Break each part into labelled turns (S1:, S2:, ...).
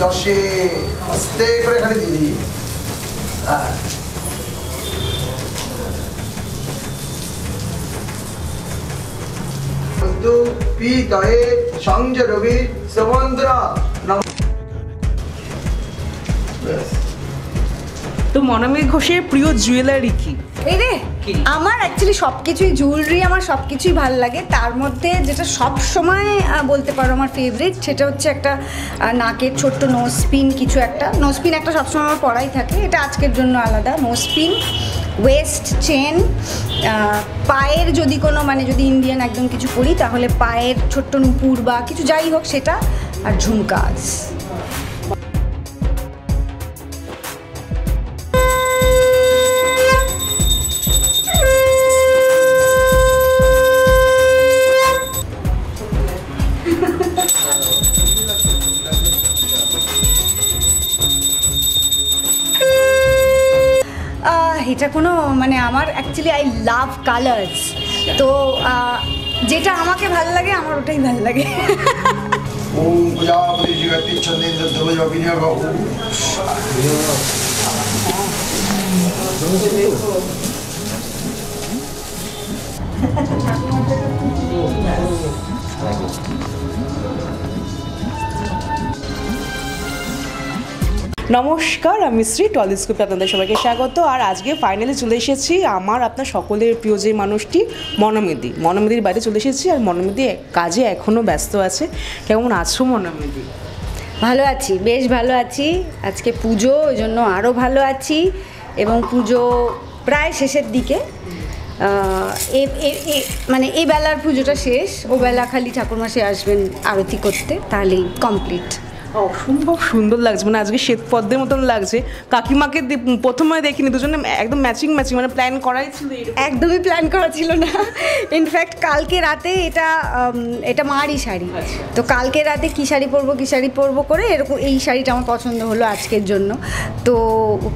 S1: যশে আস্তে করে খালি দিদি পিতয়ে সংযরবি সমুদ্র।
S2: তো মনামিত ঘোষের প্রিয় জুয়েলারি কি?
S3: এই রে, আমার অ্যাকচুয়ালি সব কিছুই জুয়েলারি আমার সব কিছুই ভালো লাগে। তার মধ্যে যেটা সব সময় বলতে পারো আমার ফেভারিট, সেটা হচ্ছে একটা নাকের ছোট্ট নোজপিন, কিছু একটা নোজপিন একটা সবসময় আমার পরাই থাকে। এটা আজকের জন্য আলাদা নোজপিন, ওয়েস্ট চেন, পায়ের যদি কোনো মানে যদি ইন্ডিয়ান একদম কিছু পরি তাহলে পায়ের ছোট্ট নুপুর বা কিছু যাই হোক সেটা, আর ঝুমকাস। এটা কোনো মানে আমার অ্যাকচুয়ালি আই লাভ কালার্স, তো যেটা আমাকে ভালো লাগে আমার ওটাই ভালো লাগে।
S1: ওম প্রজাপতি জগতি ছন্দেন্দ্র ধ্রুব বিনিয়োগ।
S2: নমস্কার, আমি শ্রী টলিস্কোপে আপনাদের সবাইকে স্বাগত। আর আজকে ফাইনালি চলে এসেছি আমার আপনার সকলের প্রিয় যে মানুষটি মনোমিদি। মনোমিদির বাইরে চলে এসেছি, আর মনোমিদি কাজে এখনও ব্যস্ত আছে। কেমন আছো মনোমিদি?
S3: ভালো আছি, বেশ ভালো আছি। আজকে পুজো, ওই জন্য আরও ভালো আছি, এবং পুজো প্রায় শেষের দিকে। মানে এই বেলার পুজোটা শেষ, ও বেলা খালি ঠাকুরমশাই আসবেন আরতি করতে, তাহলেই কমপ্লিট।
S2: অসম্ভব সুন্দর লাগছে, মানে আজকে শ্বেত পদ্মের মতন লাগছে। কাকিমাকে প্রথমে দেখিনি, দুজনে একদম ম্যাচিং মানে প্ল্যান করাই ছিল?
S3: একদমই প্ল্যান করা ছিল না। ইনফ্যাক্ট কালকে রাতে এটা মারই শাড়ি, তো কালকে রাতে কী শাড়ি পরবো করে এরকম এই শাড়িটা আমার পছন্দ হলো আজকের জন্য, তো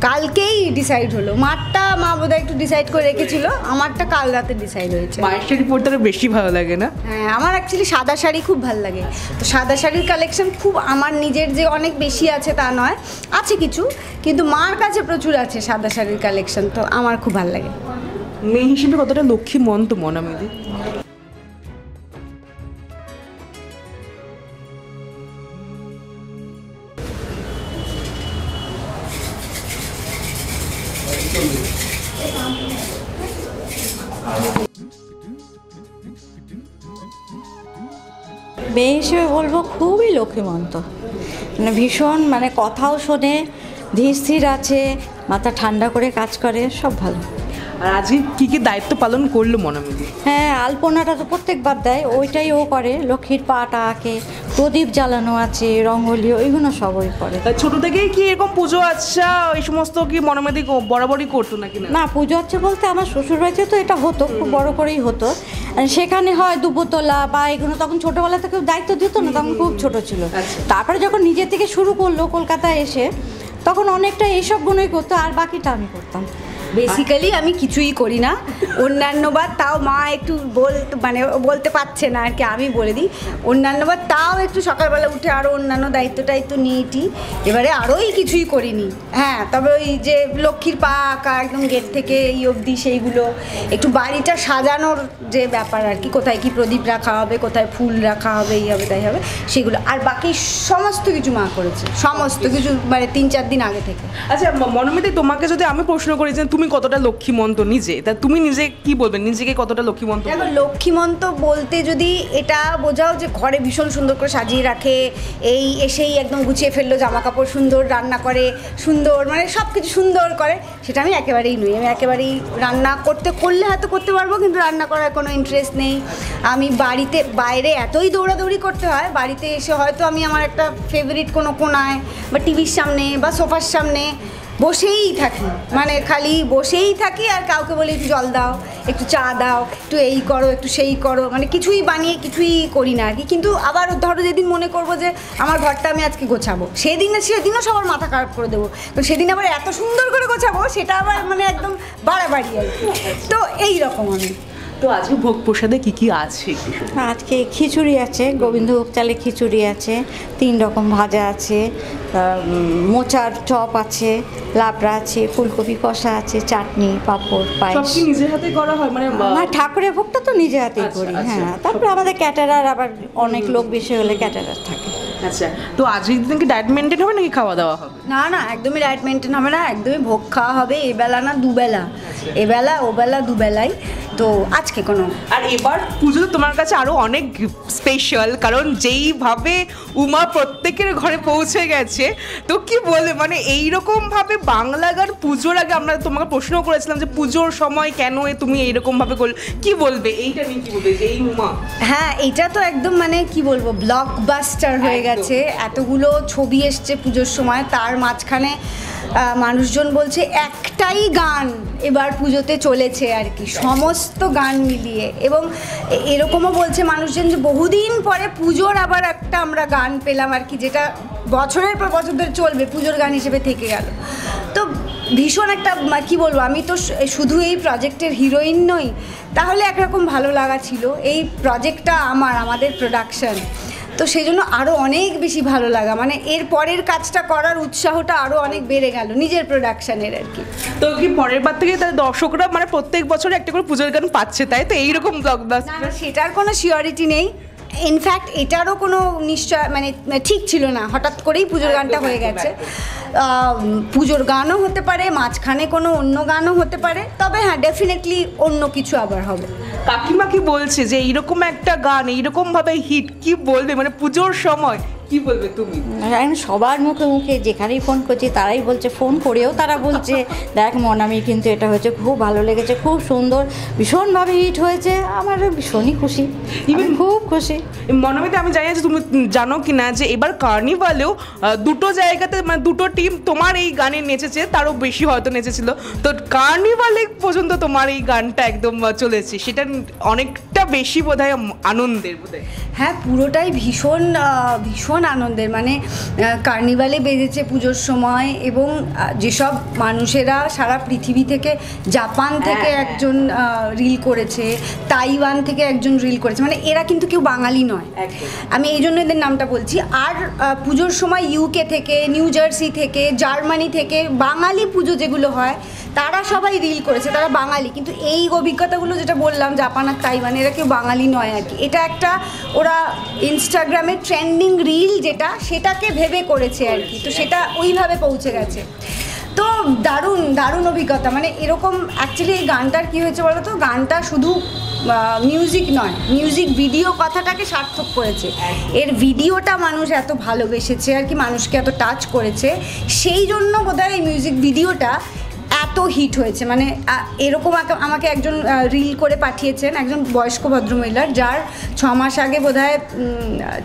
S3: কালকেই ডিসাইড হলো। মারটা মা বোধহয় একটু ডিসাইড করে রেখেছিল, আমারটা কাল রাতে ডিসাইড হয়েছে।
S2: মায়ের শাড়ি পরতে আরও বেশি ভালো লাগে না?
S3: হ্যাঁ, আমার অ্যাকচুয়ালি সাদা শাড়ি খুব ভালো লাগে, তো সাদা শাড়ির কালেকশন খুব আমার নিজের যে অনেক বেশি আছে তা নয়, আছে কিছু, কিন্তু মার কাছে প্রচুর আছে সাদা শাড়ির কালেকশন, তো আমার খুব ভালো লাগে।
S2: মেয়ে হিসেবে কতটা লক্ষ্মী মন তো মনামিদি?
S4: মেয়ে হিসেবে বলবো খুবই লক্ষ্মীমন্ত, মানে ভীষণ, মানে কথাও শোনে, ধীর স্থির আছে, মাথা ঠান্ডা করে কাজ করে, সব ভালো।
S2: আর আজকে কী কী দায়িত্ব পালন করলো মনামিদি?
S4: হ্যাঁ, আলপনাটা তো প্রত্যেকবার দেয়, ওইটাই ও করে। লক্ষ্মীর পাটা আঁকে, প্রদীপ জ্বালানো আছে, রঙ্গোলি, ওইগুলো সবই করে।
S2: ছোট থেকেই কি এরকম পুজো আচ্ছা এই সমস্ত কি মনামিদি বরাবরই করতো নাকি?
S4: না, পুজো হচ্ছে বলতে আমার শ্বশুরবাড়িতে তো এটা হতো, খুব বড় করেই হতো। সেখানে হয় দুপুরতলা বা এগুলো তখন ছোটোবেলা থেকে দায়িত্ব দিত না, তখন খুব ছোট ছিল। তারপরে যখন নিজে থেকে শুরু করলো কলকাতায় এসে, তখন অনেকটা এইসব গুণই করতো, আর বাকিটা আমি করতাম।
S3: বেসিক্যালি আমি কিছুই করি না, অন্যান্যবার তাও মা একটু বলতে পারছে না আর কি, আমি বলে দিই। অন্যান্যবার তাও একটু সকালবেলা উঠে আরও অন্যান্য দায়িত্ব নিয়েছি, এবারে আরোই কিছুই করিনি। হ্যাঁ, তবে ওই যে লক্ষ্মীর পা আঁকা একদম গেট থেকে এই অবধি, সেইগুলো একটু বাড়িটা সাজানোর যে ব্যাপার আর কি, কোথায় কি প্রদীপ রাখা হবে, কোথায় ফুল রাখা হবে, এই হবে তাই হবে, সেগুলো। আর বাকি সমস্ত কিছু মা করেছে, সমস্ত কিছু, মানে 3-4 দিন আগে থেকে।
S2: আচ্ছা মনোমিদি, তোমাকে যদি আমি প্রশ্ন করি যে তুমি কতটা লক্ষ্মীমন্ত নিজে, তা তুমি নিজে কি বলবেন, নিজেকে কতটা লক্ষ্মীমন্ত?
S3: দেখো, লক্ষ্মীমন্ত বলতে যদি এটা বোঝাও যে ঘরে ভীষণ সুন্দর করে সাজিয়ে রাখে, এই এসেই একদম গুছিয়ে ফেললো, জামা কাপড় সুন্দর, রান্না করে সুন্দর, মানে সব কিছু সুন্দর করে, সেটা আমি একেবারেই নই। আমি একেবারেই রান্না করলে হয়তো করতে পারবো, কিন্তু রান্না করার কোনো ইন্টারেস্ট নেই। আমি বাইরে এতই দৌড়াদৌড়ি করতে হয়, বাড়িতে এসে হয়তো আমি আমার একটা ফেভারিট কোনো কোনায় বা টিভির সামনে বা সোফার সামনে বসেই থাকি, মানে খালি বসেই থাকি, আর কাউকে বলি একটু জল দাও, একটু চা দাও, একটু এই করো, একটু সেই করো, মানে কিছুই বানিয়ে কিছুই করি না আর কি। কিন্তু আবার ধরো যেদিন মনে করবো যে আমার ঘরটা আমি আজকে গোছাবো, সেদিনও সবার মাথা খারাপ করে দেবো, তো সেদিন আবার এত সুন্দর করে গোছাবো, সেটা আবার মানে একদম বাড়াবাড়ি আর কি। তো এইরকম আমি
S2: তো আজকে ভোগ প্রসাদে কি কি আছে একটু শুনি।
S4: আজকে খিচুড়ি আছে, গোবিন্দভোগ চালের খিচুড়ি আছে, 3 রকম ভাজা আছে, মোচার চপ আছে, লাবড়া আছে, ফুলকপি কষা আছে, চাটনি, পাঁপড়,
S2: সব
S4: পায়েস।
S2: কি নিজের হাতে করা হয় মানে
S4: না, ঠাকুরের ভোগটা তো নিজে হাতেই
S2: আচ্ছা,
S4: করি।
S2: আচ্ছা।
S4: হ্যাঁ, তারপরে আমাদের ক্যাটারার, আবার অনেক লোক বেশি হলে ক্যাটারার থাকে।
S2: আচ্ছা, তো আজকের দিন কি ডায়েট মেনটেন হবে নাকি খাওয়া দাওয়া হবে?
S3: না না, একদমই ডায়েট মেনটেন হবে না, একদমই ভোগ খাওয়া হবে, এবেলা না দুবেলা, এবেলা ওবেলা দুবেলাই। তো আজকে কোনো,
S2: আর এবার পুজো তো তোমার কাছে আরো অনেক স্পেশাল, কারণ যেইভাবে উমা প্রত্যেকের ঘরে পৌঁছে গেছে, তো কি বলবে মানে এইরকম ভাবে বাংলা গান পুজোর আগে আমরা তোমাকে প্রশ্ন করেছিলাম যে পুজোর সময় কেন তুমি এইরকম ভাবে করলে, কি বলবে এইটা নিয়ে, কি বলবে যে এই উমা?
S3: হ্যাঁ এটা তো একদম মানে কি বলবো, ব্লকবাস্টার হয়ে গেছে। এতগুলো ছবি এসছে পুজোর সময়, তার মাঝখানে মানুষজন বলছে একটাই গান এবার পুজোতে চলেছে আর কি, সমস্ত গান মিলিয়ে। এবং এরকমও বলছে মানুষজন যে বহুদিন পরে পুজোর আবার একটা আমরা গান পেলাম আর কি, যেটা বছরের পর বছর ধরে চলবে, পুজোর গান হিসেবে থেকে গেল। তো ভীষণ একটা কি বলবো, আমি তো শুধু এই প্রজেক্টের হিরোইন নই, তাহলে একরকম ভালো লাগা ছিল। এই প্রজেক্টটা আমাদের প্রোডাকশন, তো সেই জন্য আরও অনেক বেশি ভালো লাগা, মানে এর পরের কাজটা করার উৎসাহটা আরও অনেক বেড়ে গেল নিজের প্রোডাকশানের আর কি।
S2: তো কি পরের বার থেকে তার দর্শকরা মানে প্রত্যেক বছর একটা করে পুজোর গান পাচ্ছে, তাই তো এইরকম ব্লকবাস্টার?
S3: সেটার কোনো শিওরিটি নেই, ইনফ্যাক্ট এটারও কোনো নিশ্চয় মানে ঠিক ছিল না, হঠাৎ করেই পুজোর গানটা হয়ে গেছে। পুজোর গানও হতে পারে, মাঝখানে কোনো অন্য গানও হতে পারে, তবে হ্যাঁ ডেফিনেটলি অন্য কিছু আবার হবে।
S2: কাকিমা কি বলছে যে এইরকম একটা গান এইরকম ভাবে হিট, কি বলবে মানে পুজোর সময় কি বলবে তুমি?
S4: এখন সবার মুখে মুখে যেখানেই ফোন করছি তারাই বলছে, ফোন করেও তারা বলছে দেখ মনামি কিন্তু এটা হয়েছে, খুব ভালো লেগেছে, খুব সুন্দর, ভীষণভাবে হিট হয়েছে। আমার ভীষণই খুশি, ইভেন খুব খুশি।
S2: মনামিতে আমি জানি যে তুমি জানো কি না যে এবার কার্নিভালেও দুটো জায়গাতে মানে দুটো টিম তোমার এই গানে নেচেছে, তারও বেশি হয়তো নেচেছিল। তো কার্নিভালে পর্যন্ত তোমার এই গানটা একদম চলেছে, সেটা অনেকটা বেশি বোধহয় আনন্দের বোধহয়।
S3: হ্যাঁ পুরোটাই ভীষণ ভীষণ আনন্দের, মানে কার্নিভালে বেজেছে পুজোর সময়, এবং যেসব মানুষেরা সারা পৃথিবী থেকে, জাপান থেকে একজন রিল করেছে, তাইওয়ান থেকে একজন রিল করেছে, মানে এরা কিন্তু কেউ বাঙালি নয়, আমি এই জন্য এদের নামটা বলছি। আর পুজোর সময় ইউকে থেকে, নিউ জার্সি থেকে, জার্মানি থেকে বাঙালি পুজো যেগুলো হয় তারা সবাই রিল করেছে, তারা বাঙালি, কিন্তু এই অভিজ্ঞতাগুলো যেটা বললাম জাপান আর তাইওয়ান, এরা কেউ বাঙালি নয় আর কি। এটা একটা ওরা ইনস্টাগ্রামে ট্রেন্ডিং রিল যেটা, সেটাকে ভেবে করেছে আর কি, তো সেটা ওইভাবে পৌঁছে গেছে। তো দারুণ দারুণ অভিজ্ঞতা, মানে এরকম অ্যাকচুয়ালি এই গানটার কী হয়েছে বলো তো, গানটা শুধু মিউজিক নয়, মিউজিক ভিডিও কথাটাকে সার্থক করেছে। এর ভিডিওটা মানুষ এত ভালোবেসেছে আর কি, মানুষকে এত টাচ করেছে, সেই জন্য বোধহয় এই মিউজিক ভিডিওটা এত হিট হয়েছে। মানে এরকম আমাকে একজন রিল করে পাঠিয়েছেন, একজন বয়স্ক ভদ্রমহিলার, যার 6 মাস আগে বোধহয়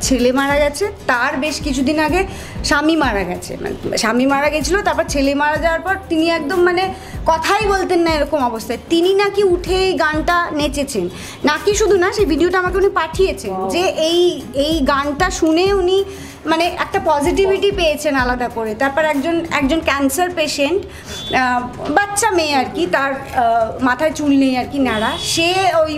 S3: ছেলে মারা গেছে, তার বেশ কিছুদিন আগে স্বামী মারা গেছে, মানে স্বামী মারা গেছিলো, তারপর ছেলে মারা যাওয়ার পর তিনি একদম মানে কথাই বলতেন না এরকম অবস্থায়, তিনি নাকি উঠে এই গানটা নেচেছেন, নাকি শুধু না, সেই ভিডিওটা আমাকে উনি পাঠিয়েছেন, যে এই গানটা শুনে উনি মানে একটা পজিটিভিটি পেয়েছেন আলাদা করে। তারপর একজন ক্যান্সার পেশেন্ট, বাচ্চা মেয়ে আর কি, তার মাথায় চুল নেই আর কি, ন্যাড়া, সে ওই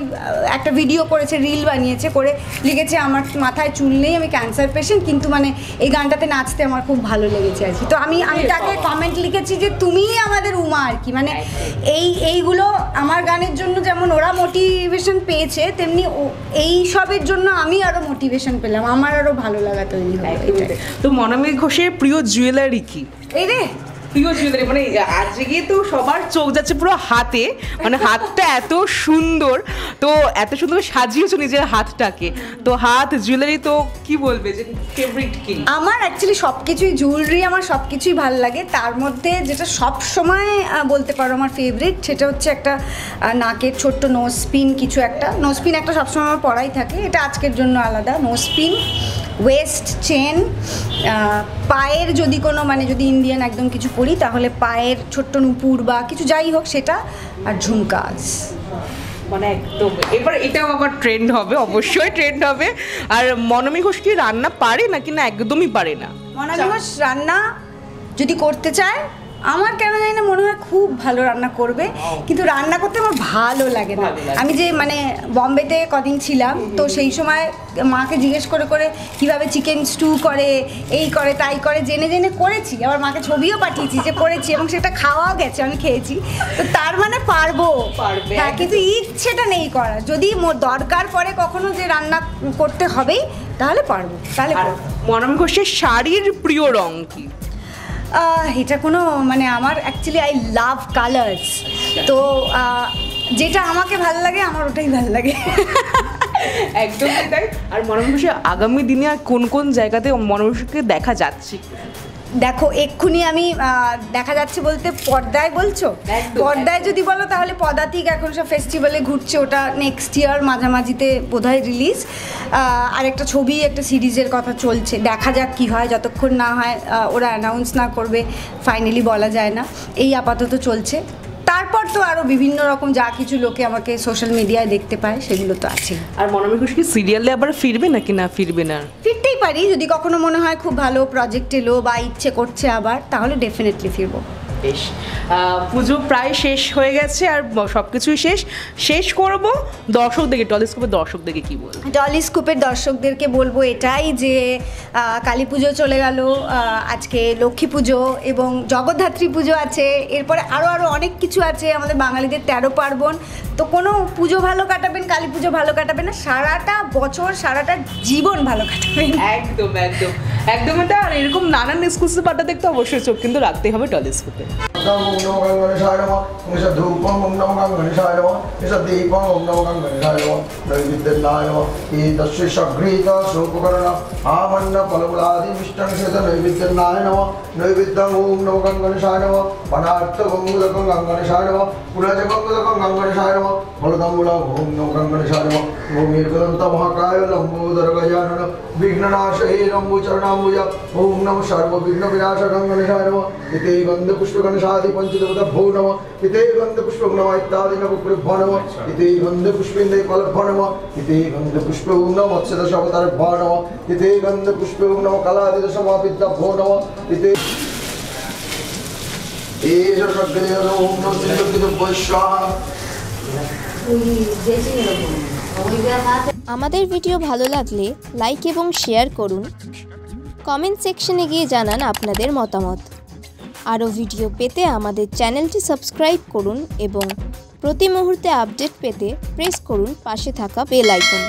S3: একটা ভিডিও করেছে, রিল বানিয়েছে, করে লিখেছে আমার মাথায় চুল নেই, আমি ক্যান্সার পেশেন্ট, কিন্তু মানে এই গানটাতে নাচতে আমার খুব ভালো লেগেছে আর কি। তো আমি তাকে কমেন্ট লিখেছি যে তুমিই আমাদের উমা আর কি, মানে এইগুলো আমার গানের জন্য যেমন ওরা মোটিভেশন পেয়েছে, তেমনি এই সবের জন্য আমি আরও মোটিভেশন পেলাম, আমার আরও ভালো লাগা তৈরি হয়।
S2: তো মনামি ঘোষের প্রিয় জুয়েলারি কি?
S3: এই রে
S2: প্রিয় জুয়েলারি মানে আজকে তো সবার চোখ যাচ্ছে পুরো হাতে, মানে হাতটা এত সুন্দর, তো এত সুন্দর সাজিয়েছো নিজের হাতটাকে, তো হাত জুয়েলারি তো কি বলবে যে ফেভারিট কি?
S3: আমার অ্যাকচুয়ালি সব কিছুই জুয়েলারি, আমার সব কিছুই ভালো লাগে, তার মধ্যে যেটা সব সময় বলতে পারো আমার ফেভারিট, সেটা হচ্ছে একটা নাকের ছোট্ট নোজ পিন, কিছু একটা নোজ পিন একটা সবসময় আমার পরাই থাকে, এটা আজকের জন্য আলাদা নোজ পিন, ওয়েস্ট চেন, পায়ের যদি কোনো মানে যদি ইন্ডিয়ান একদম কিছু পরি তাহলে পায়ের ছোট্ট নুপুর বা কিছু যাই হোক সেটা, আর ঝুমকাস,
S2: মানে একদম এবার এটাও আবার ট্রেন্ড হবে, অবশ্যই ট্রেন্ড হবে। আর মনামি ঘোষ কি রান্না পারে নাকি না একদমই পারে না?
S3: মনামি ঘোষ রান্না যদি করতে চায় আমার কেন জানি না মনে হয় খুব ভালো রান্না করবে, কিন্তু রান্না করতে আমার ভালো লাগে না। আমি যে মানে বম্বেতে কদিন ছিলাম, তো সেই সময় মাকে জিজ্ঞেস করে করে কীভাবে চিকেন স্টু করে, এই করে তাই করে, জেনে জেনে করেছি। আবার মাকে ছবিও পাঠিয়েছি যে করেছি, এবং সেটা খাওয়াও গেছে, আমি খেয়েছি। তো তার মানে পারবো, হ্যাঁ, কিন্তু ইচ্ছেটা নেই করা। যদি দরকার পড়ে কখনো যে রান্না করতে হবেই, তাহলে পারবো, তাহলে করবো।
S2: মনম ঘোষের শাড়ির প্রিয় রং কি?
S3: এটা কোনো মানে আমার অ্যাকচুয়ালি আই লাভ কালার্স, তো যেটা আমাকে ভালো লাগে আমার ওটাই ভালো লাগে।
S2: একদমই তাই। আর মনম ঘোষের আগামী দিনে আর কোন কোন জায়গাতে মনম ঘোষকে দেখা যাচ্ছে?
S3: দেখো এক্ষুনি আমি দেখা যাচ্ছে বলতে পর্দায় বলছো? পর্দায় যদি বলো তাহলে পদাতিক এখন সব ফেস্টিভ্যালে ঘুরছে, ওটা নেক্সট ইয়ার মাঝামাঝিতে বোধহয় রিলিজ। আর একটা ছবি, একটা সিরিজের কথা চলছে, দেখা যাক কি হয়। যতক্ষণ না হয় ওরা অ্যানাউন্স না করবে ফাইনালি বলা যায় না। এই আপাতত চলছে। তারপর তো আরও বিভিন্ন রকম যা কিছু লোকে আমাকে সোশ্যাল মিডিয়ায় দেখতে পায়, সেগুলো তো আছে।
S2: আর মনম ঘোষ কি সিরিয়ালে আবার ফিরবে নাকি না ফিরবে না?
S3: ফিরতেই পারি, যদি কখনো মনে হয় খুব ভালো প্রজেক্ট এলো বা ইচ্ছে করছে আবার, তাহলে ডেফিনেটলি ফিরবো।
S2: বেশ, পুজো প্রায় শেষ হয়ে গেছে আর সব কিছুই শেষ করব। দর্শকদেরকে, টলিস্কোপের দর্শকদেরকে কি বলবো?
S3: টলিস্কোপের দর্শকদেরকে বলবো এটাই যে কালী পুজো চলে গেল, আজকে লক্ষ্মী পুজো এবং জগদ্ধাত্রী পুজো আছে, এরপরে আরও অনেক কিছু আছে আমাদের বাঙালিদের 13 পার্বণ। তো কোনো পুজো ভালো কাটাবেন, কালী পুজো ভালো কাটাবেন না, সারাটা বছর সারাটা জীবন ভালো কাটাবেন।
S2: একদম একদম একদম এটা। আর এরকম নানান এক্সক্লুসিভ পার্টটা দেখতে অবশ্যই চোখ কিন্তু রাখতেই হবে টলিস্কোপে।
S1: ওম নমো গঙ্গণেশায় নমঃ, এসব ধূপম ওম নমো গঙ্গণেশায় নমঃ, এসব দীপম ওম নমো গঙ্গণেশায় নমঃ, নৈবেদ্যায় নমঃ। এতস্য সঘ্রীত সোপকরণ আমন্ন ফলমূলাদি মিষ্টং সেত নৈবেদ্যায় নমঃ, নৈবেদ্যং ওম নমো গঙ্গণেশায় নমঃ, পদার্থ গঙ্গোদকং গঙ্গণেশায় নমঃ, পুরাজ গঙ্গোদকং গঙ্গণেশায় নমঃ, ফলদমূলং ওম নমো গঙ্গণেশায় নমঃ। ওম এরকদন্ত মহাকায় লম্বোদর গজানন বিঘ্ননাশয়ে লম্বোচরণাম্বুজা, ওম নমঃ সর্ববিঘ্ন বিনাশ গঙ্গণেশায় নমঃ। এতে গন্ধ পুষ্পগণেশাদি পঞ্চদেবতাভ্যো নমঃ, এতে গন্ধ পুষ্পং নমঃ ইত্যাদি নবপুরভ্যো নমঃ, এতে গন্ধ পুষ্পেন্দ্রে ফলভ্যো নমঃ, এতে গন্ধ পুষ্পং নমঃ মৎস্যদশাবতারভ্যো নমঃ, এতে গন্ধ পুষ্পং নমঃ কালাদিদশমাবিদ্যাভ্যো নমঃ, এতে এষ সগ্রেণ ওম নমঃ শ্রীলক্ষ্মীদেব্যৈ স্বাহা।
S5: আমাদের ভিডিও ভালো লাগলে লাইক এবং শেয়ার করুন। কমেন্ট সেকশনে গিয়ে জানান আপনাদের মতামত। আরও ভিডিও পেতে আমাদের চ্যানেলটি সাবস্ক্রাইব করুন এবং প্রতি মুহূর্তে আপডেট পেতে প্রেস করুন পাশে থাকা বেল আইকন।